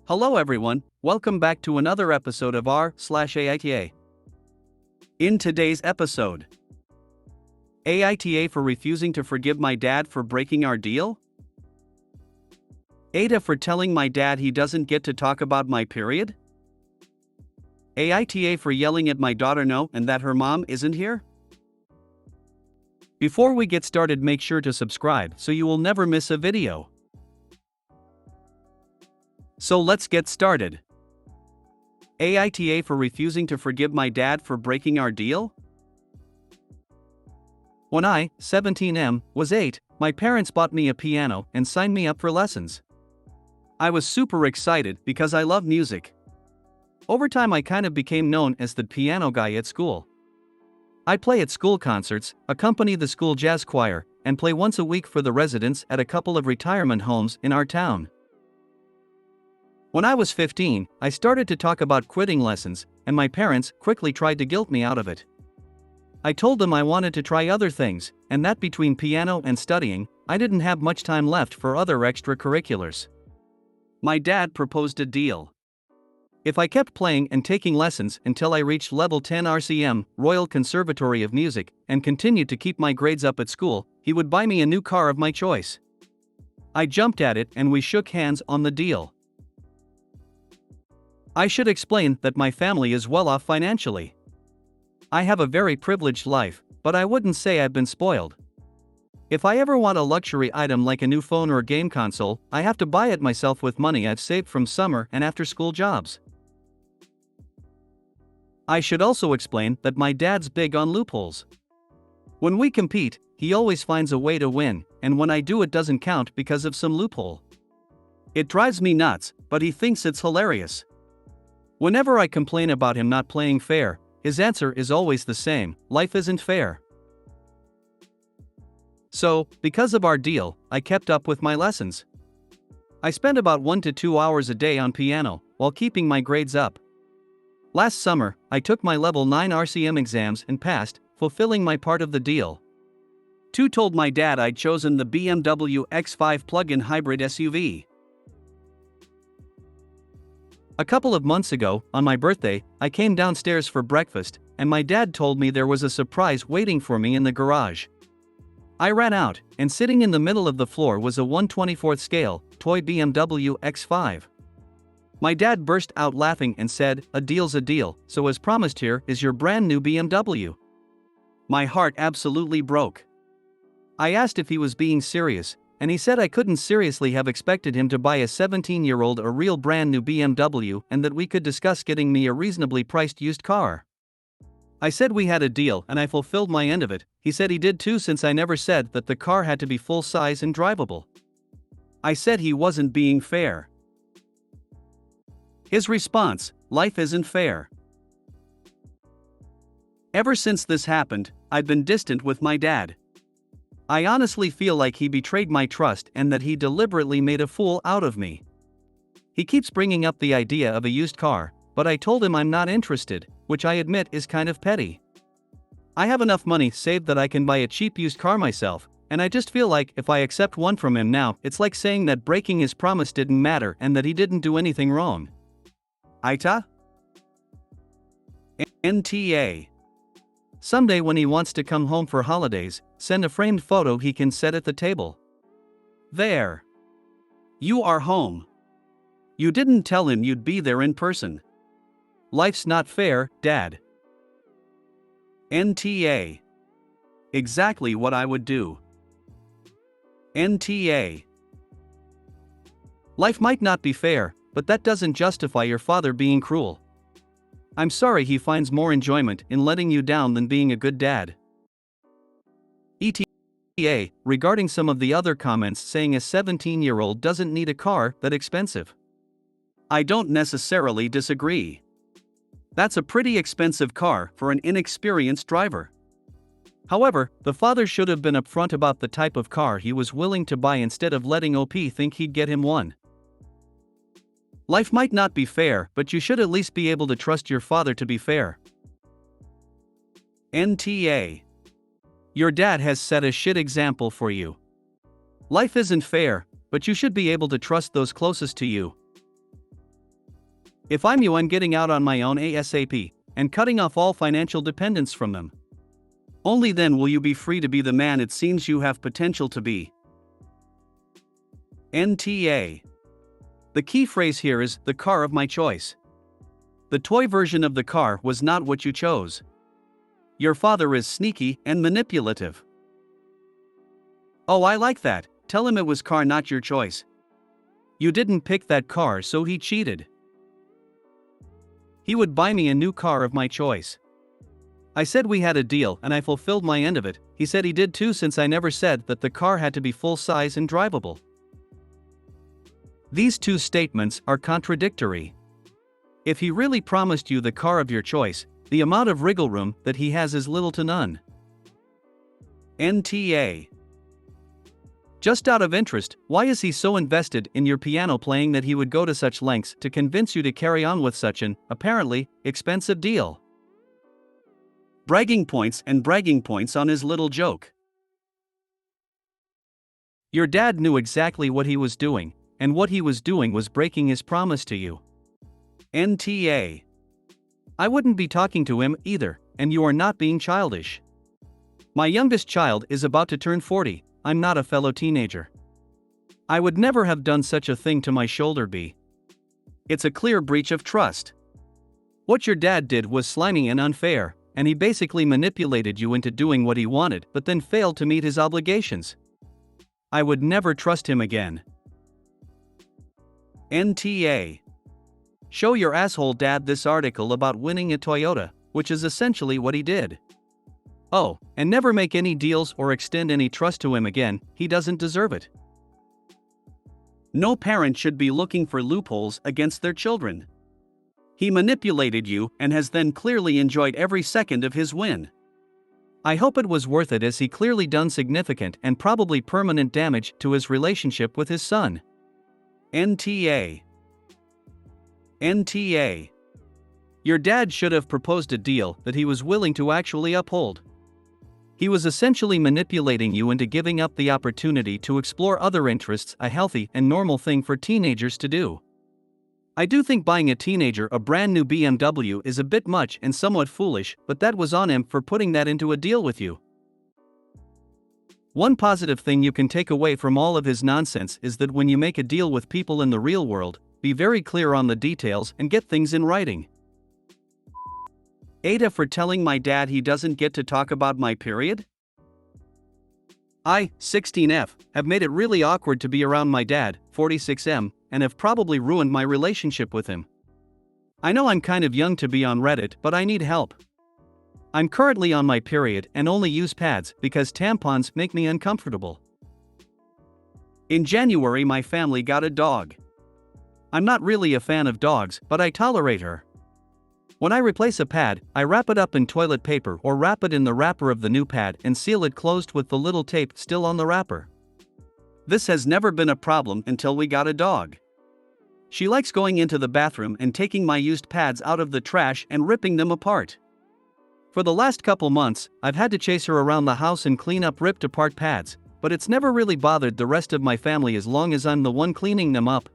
Hello everyone, welcome back to another episode of r/AITA. In today's episode, AITA for refusing to forgive my dad for breaking our deal? AITA for telling my dad he doesn't get to talk about my period? AITA for yelling at my daughter no and that her mom isn't here? Before we get started, make sure to subscribe so you will never miss a video. So let's get started. AITA for refusing to forgive my dad for breaking our deal? When I, 17M, was 8, my parents bought me a piano and signed me up for lessons. I was super excited because I love music. Over time I kind of became known as the piano guy at school. I play at school concerts, accompany the school jazz choir, and play once a week for the residents at a couple of retirement homes in our town. When I was 15, I started to talk about quitting lessons, and my parents quickly tried to guilt me out of it. I told them I wanted to try other things, and that between piano and studying, I didn't have much time left for other extracurriculars. My dad proposed a deal. If I kept playing and taking lessons until I reached level 10 RCM, Royal Conservatory of Music, and continued to keep my grades up at school, he would buy me a new car of my choice. I jumped at it and we shook hands on the deal. I should explain that my family is well off financially. I have a very privileged life, but I wouldn't say I've been spoiled. If I ever want a luxury item like a new phone or game console, I have to buy it myself with money I've saved from summer and after-school jobs. I should also explain that my dad's big on loopholes. When we compete, he always finds a way to win, and when I do it doesn't count because of some loophole. It drives me nuts, but he thinks it's hilarious. Whenever I complain about him not playing fair, his answer is always the same: life isn't fair. So, because of our deal, I kept up with my lessons. I spent about 1 to 2 hours a day on piano, while keeping my grades up. Last summer, I took my level 9 RCM exams and passed, fulfilling my part of the deal. 2 told my dad I'd chosen the BMW X5 plug-in hybrid SUV. A couple of months ago, on my birthday, I came downstairs for breakfast, and my dad told me there was a surprise waiting for me in the garage. I ran out, and sitting in the middle of the floor was a 1/24th scale, toy BMW X5. My dad burst out laughing and said, "A deal's a deal, so as promised here is your brand new BMW." My heart absolutely broke. I asked if he was being serious, and he said I couldn't seriously have expected him to buy a 17-year-old a real brand new BMW and that we could discuss getting me a reasonably priced used car. I said we had a deal and I fulfilled my end of it. He said he did too, since I never said that the car had to be full size and drivable. I said he wasn't being fair. His response: life isn't fair. Ever since this happened, I've been distant with my dad. I honestly feel like he betrayed my trust and that he deliberately made a fool out of me. He keeps bringing up the idea of a used car, but I told him I'm not interested, which I admit is kind of petty. I have enough money saved that I can buy a cheap used car myself, and I just feel like if I accept one from him now, it's like saying that breaking his promise didn't matter and that he didn't do anything wrong. AITA? NTA. Someday when he wants to come home for holidays, send a framed photo he can set at the table. There. You are home. You didn't tell him you'd be there in person. Life's not fair, Dad. NTA. Exactly what I would do. NTA. Life might not be fair, but that doesn't justify your father being cruel. I'm sorry he finds more enjoyment in letting you down than being a good dad. ETA, regarding some of the other comments saying a 17-year-old doesn't need a car that expensive. I don't necessarily disagree. That's a pretty expensive car for an inexperienced driver. However, the father should have been upfront about the type of car he was willing to buy instead of letting OP think he'd get him one. Life might not be fair, but you should at least be able to trust your father to be fair. NTA. Your dad has set a shit example for you. Life isn't fair, but you should be able to trust those closest to you. If I'm you, I'm getting out on my own ASAP, and cutting off all financial dependence from them. Only then will you be free to be the man it seems you have potential to be. NTA. The key phrase here is, the car of my choice. The toy version of the car was not what you chose. Your father is sneaky and manipulative. Oh, I like that. Tell him it was car not your choice. You didn't pick that car, so he cheated. He would buy me a new car of my choice. I said we had a deal and I fulfilled my end of it. He said he did too, since I never said that the car had to be full size and drivable. These two statements are contradictory. If he really promised you the car of your choice, the amount of wriggle room that he has is little to none. NTA. Just out of interest, why is he so invested in your piano playing that he would go to such lengths to convince you to carry on with such an, apparently, expensive deal? Bragging points on his little joke. Your dad knew exactly what he was doing, and what he was doing was breaking his promise to you. NTA. I wouldn't be talking to him either, and you are not being childish. My youngest child is about to turn 40. I'm not a fellow teenager. I would never have done such a thing to my shoulder B. It's a clear breach of trust. What your dad did was slimy and unfair, and he basically manipulated you into doing what he wanted but then failed to meet his obligations. I would never trust him again. NTA. Show your asshole dad this article about winning a Toyota, which is essentially what he did. Oh, and never make any deals or extend any trust to him again, he doesn't deserve it. No parent should be looking for loopholes against their children. He manipulated you and has then clearly enjoyed every second of his win. I hope it was worth it, as he clearly done significant and probably permanent damage to his relationship with his son. NTA. NTA. Your dad should have proposed a deal that he was willing to actually uphold. He was essentially manipulating you into giving up the opportunity to explore other interests, a healthy and normal thing for teenagers to do. I do think buying a teenager a brand new BMW is a bit much and somewhat foolish, but that was on him for putting that into a deal with you. One positive thing you can take away from all of his nonsense is that when you make a deal with people in the real world, be very clear on the details and get things in writing. AITA for telling my dad he doesn't get to talk about my period? I, 16F, have made it really awkward to be around my dad, 46M, and have probably ruined my relationship with him. I know I'm kind of young to be on Reddit, but I need help. I'm currently on my period and only use pads because tampons make me uncomfortable. In January, my family got a dog. I'm not really a fan of dogs, but I tolerate her. When I replace a pad, I wrap it up in toilet paper or wrap it in the wrapper of the new pad and seal it closed with the little tape still on the wrapper. This has never been a problem until we got a dog. She likes going into the bathroom and taking my used pads out of the trash and ripping them apart. For the last couple months, I've had to chase her around the house and clean up ripped apart pads, but it's never really bothered the rest of my family as long as I'm the one cleaning them up.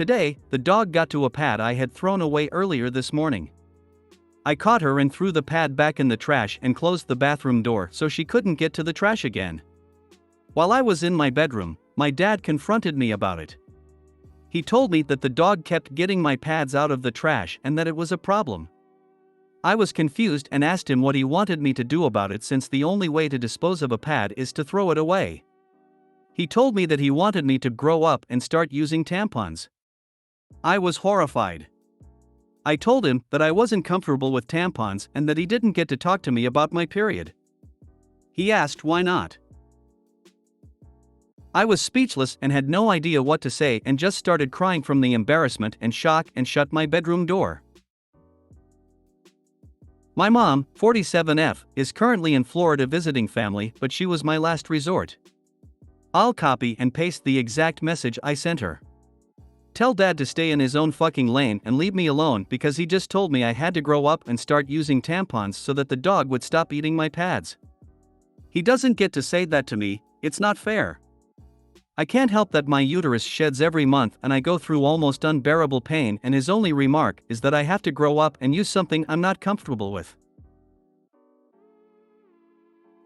Today, the dog got to a pad I had thrown away earlier this morning. I caught her and threw the pad back in the trash and closed the bathroom door so she couldn't get to the trash again. While I was in my bedroom, my dad confronted me about it. He told me that the dog kept getting my pads out of the trash and that it was a problem. I was confused and asked him what he wanted me to do about it, since the only way to dispose of a pad is to throw it away. He told me that he wanted me to grow up and start using tampons. I was horrified. I told him that I wasn't comfortable with tampons and that he didn't get to talk to me about my period. He asked why not. I was speechless and had no idea what to say and just started crying from the embarrassment and shock and shut my bedroom door. My mom, 47F, is currently in Florida visiting family, but she was my last resort. I'll copy and paste the exact message I sent her. Tell dad to stay in his own fucking lane and leave me alone, because he just told me I had to grow up and start using tampons so that the dog would stop eating my pads. He doesn't get to say that to me, it's not fair. I can't help that my uterus sheds every month and I go through almost unbearable pain, and his only remark is that I have to grow up and use something I'm not comfortable with.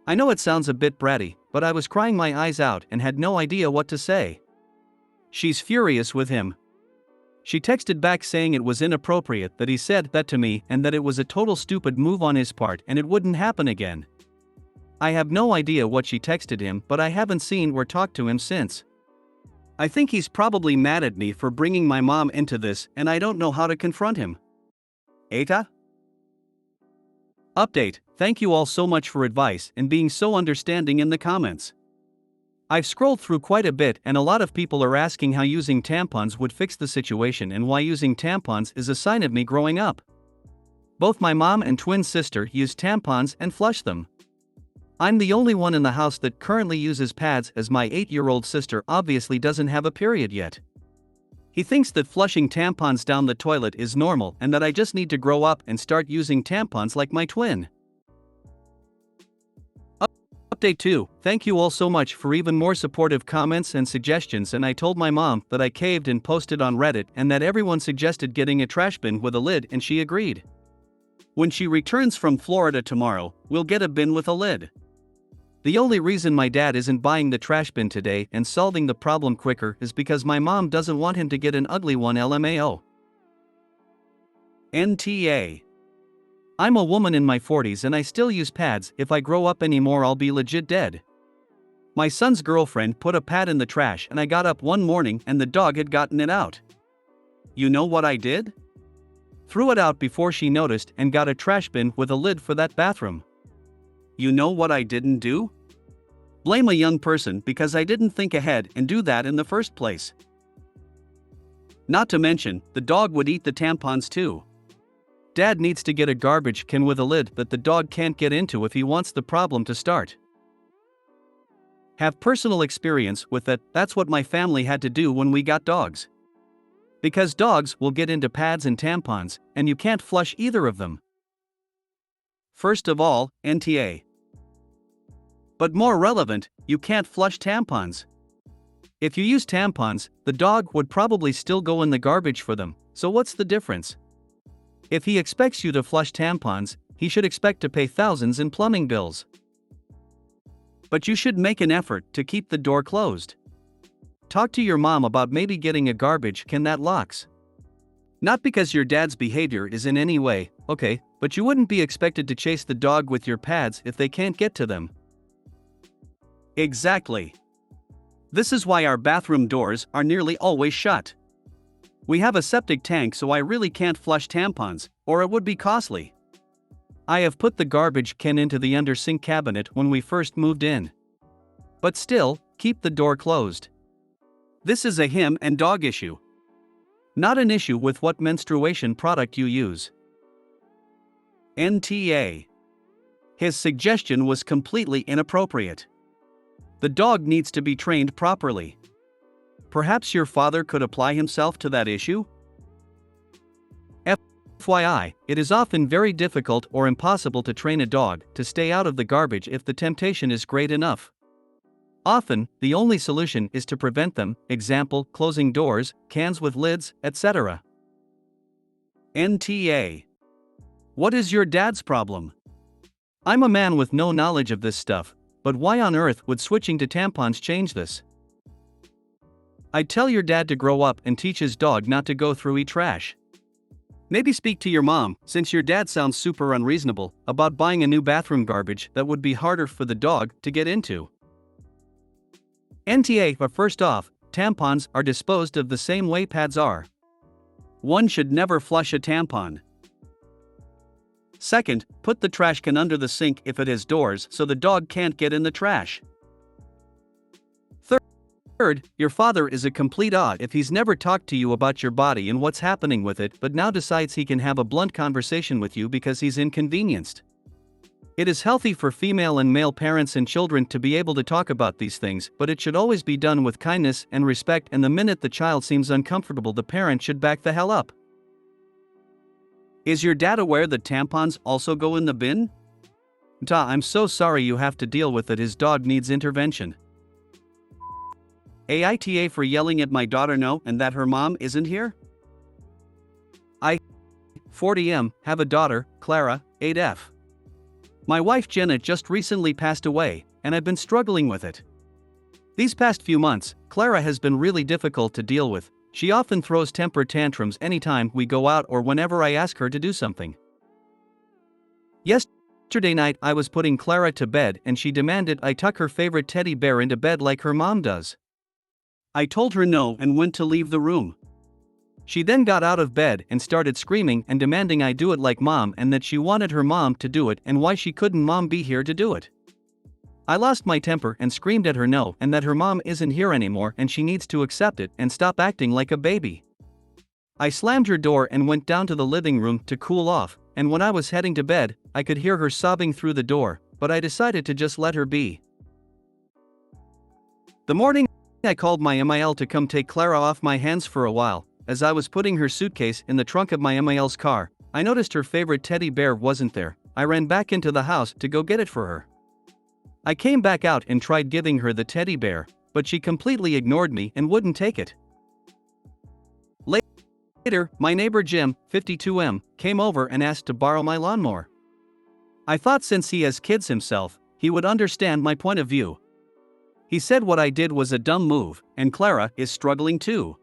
I know it sounds a bit bratty, but I was crying my eyes out and had no idea what to say. She's furious with him. She texted back saying it was inappropriate that he said that to me and that it was a total stupid move on his part and it wouldn't happen again. I have no idea what she texted him, but I haven't seen or talked to him since. I think he's probably mad at me for bringing my mom into this, and I don't know how to confront him. AITA? Update: thank you all so much for advice and being so understanding in the comments. I've scrolled through quite a bit and a lot of people are asking how using tampons would fix the situation and why using tampons is a sign of me growing up. Both my mom and twin sister use tampons and flush them. I'm the only one in the house that currently uses pads, as my 8-year-old sister obviously doesn't have a period yet. He thinks that flushing tampons down the toilet is normal and that I just need to grow up and start using tampons like my twin. Update 2: thank you all so much for even more supportive comments and suggestions, and I told my mom that I caved and posted on Reddit and that everyone suggested getting a trash bin with a lid, and she agreed. When she returns from Florida tomorrow, we'll get a bin with a lid. The only reason my dad isn't buying the trash bin today and solving the problem quicker is because my mom doesn't want him to get an ugly one. LMAO. NTA. I'm a woman in my 40s and I still use pads. If I grow up anymore, I'll be legit dead. My son's girlfriend put a pad in the trash and I got up one morning and the dog had gotten it out. You know what I did? Threw it out before she noticed and got a trash bin with a lid for that bathroom. You know what I didn't do? Blame a young person because I didn't think ahead and do that in the first place. Not to mention, the dog would eat the tampons too. Dad needs to get a garbage can with a lid that the dog can't get into if he wants the problem to start. Have personal experience with that. That's what my family had to do when we got dogs. Because dogs will get into pads and tampons, and you can't flush either of them. First of all, NTA. But more relevant, you can't flush tampons. If you use tampons, the dog would probably still go in the garbage for them, so what's the difference? If he expects you to flush tampons, he should expect to pay thousands in plumbing bills. But you should make an effort to keep the door closed. Talk to your mom about maybe getting a garbage can that locks. Not because your dad's behavior is in any way okay, but you wouldn't be expected to chase the dog with your pads if they can't get to them. Exactly. This is why our bathroom doors are nearly always shut. We have a septic tank, so I really can't flush tampons, or it would be costly. I have put the garbage can into the under sink cabinet when we first moved in. But still, keep the door closed. This is a him and dog issue. Not an issue with what menstruation product you use. NTA. His suggestion was completely inappropriate. The dog needs to be trained properly. Perhaps your father could apply himself to that issue? FYI, it is often very difficult or impossible to train a dog to stay out of the garbage if the temptation is great enough. Often, the only solution is to prevent them, example, closing doors, cans with lids, etc. NTA. What is your dad's problem? I'm a man with no knowledge of this stuff, but why on earth would switching to tampons change this? I'd tell your dad to grow up and teach his dog not to go through trash. Maybe speak to your mom, since your dad sounds super unreasonable, about buying a new bathroom garbage that would be harder for the dog to get into. NTA. But first off, tampons are disposed of the same way pads are. One should never flush a tampon. Second, put the trash can under the sink if it has doors so the dog can't get in the trash. Third, your father is a complete odd if he's never talked to you about your body and what's happening with it, but now decides he can have a blunt conversation with you because he's inconvenienced. It is healthy for female and male parents and children to be able to talk about these things, but it should always be done with kindness and respect, and the minute the child seems uncomfortable, the parent should back the hell up. Is your dad aware that tampons also go in the bin? I'm so sorry you have to deal with it. His dog needs intervention. AITA for yelling at my daughter no and that her mom isn't here? I, 40M, have a daughter, Clara, 8F. My wife Jenna just recently passed away, and I've been struggling with it. These past few months, Clara has been really difficult to deal with. She often throws temper tantrums anytime we go out or whenever I ask her to do something. Yesterday night I was putting Clara to bed and she demanded I tuck her favorite teddy bear into bed like her mom does. I told her no and went to leave the room. She then got out of bed and started screaming and demanding I do it like mom and that she wanted her mom to do it and why she couldn't mom be here to do it. I lost my temper and screamed at her no and that her mom isn't here anymore and she needs to accept it and stop acting like a baby. I slammed her door and went down to the living room to cool off, and when I was heading to bed, I could hear her sobbing through the door, but I decided to just let her be. The morning I called my MIL to come take Clara off my hands for a while. As I was putting her suitcase in the trunk of my MIL's car, I noticed her favorite teddy bear wasn't there. I ran back into the house to go get it for her. I came back out and tried giving her the teddy bear, but she completely ignored me and wouldn't take it. Later, my neighbor Jim, 52M, came over and asked to borrow my lawnmower. I thought since he has kids himself, he would understand my point of view. He said what I did was a dumb move, and Clara is struggling too.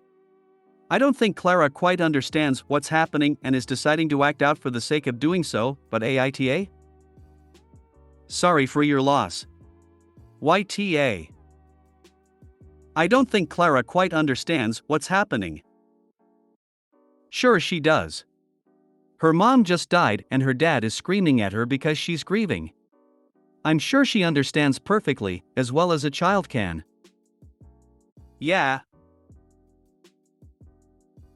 I don't think Clara quite understands what's happening and is deciding to act out for the sake of doing so, but AITA? Sorry for your loss. YTA. I don't think Clara quite understands what's happening. Sure she does. Her mom just died and her dad is screaming at her because she's grieving. I'm sure she understands perfectly, as well as a child can. Yeah.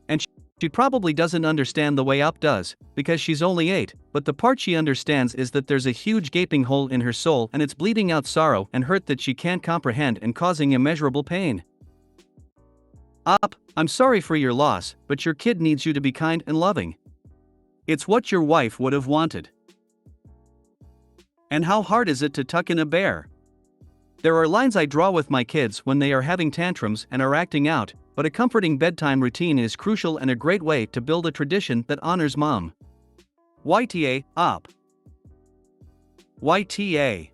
And she probably doesn't understand the way Up does, because she's only 8, but the part she understands is that there's a huge gaping hole in her soul and it's bleeding out sorrow and hurt that she can't comprehend and causing immeasurable pain. Up, I'm sorry for your loss, but your kid needs you to be kind and loving. It's what your wife would have wanted. And how hard is it to tuck in a bear? There are lines I draw with my kids when they are having tantrums and are acting out, but a comforting bedtime routine is crucial and a great way to build a tradition that honors mom. YTA, Up. YTA.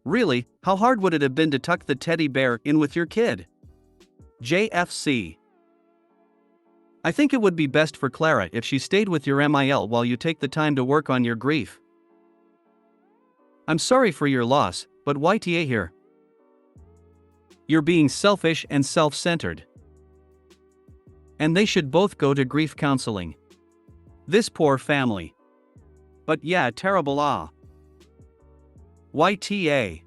Really, how hard would it have been to tuck the teddy bear in with your kid? JFC. I think it would be best for Clara if she stayed with your MIL while you take the time to work on your grief. I'm sorry for your loss, but YTA here. You're being selfish and self-centered. And they should both go to grief counseling. This poor family. But yeah, terrible YTA.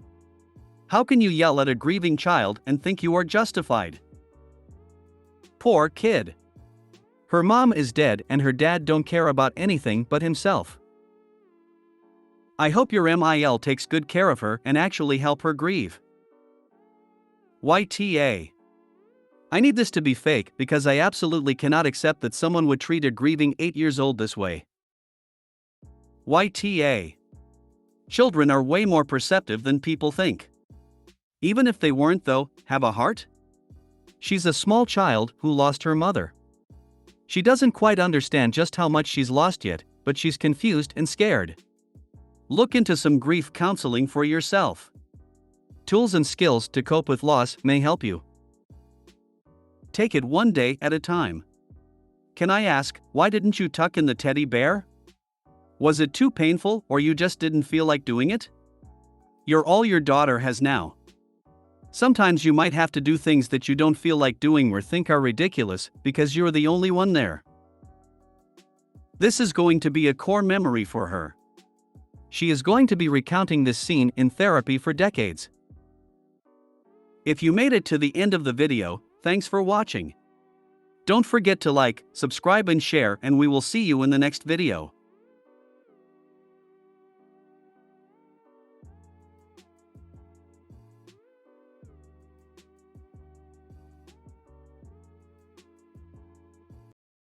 How can you yell at a grieving child and think you are justified? Poor kid. Her mom is dead and her dad don't care about anything but himself. I hope your MIL takes good care of her and actually help her grieve. YTA. I need this to be fake because I absolutely cannot accept that someone would treat a grieving 8-year-old this way. YTA. Children are way more perceptive than people think. Even if they weren't though, have a heart? She's a small child who lost her mother. She doesn't quite understand just how much she's lost yet, but she's confused and scared. Look into some grief counseling for yourself. Tools and skills to cope with loss may help you. Take it one day at a time. Can I ask, why didn't you tuck in the teddy bear? Was it too painful or you just didn't feel like doing it? You're all your daughter has now. Sometimes you might have to do things that you don't feel like doing or think are ridiculous because you're the only one there. This is going to be a core memory for her. She is going to be recounting this scene in therapy for decades. If you made it to the end of the video, thanks for watching. Don't forget to like, subscribe and share, and we will see you in the next video.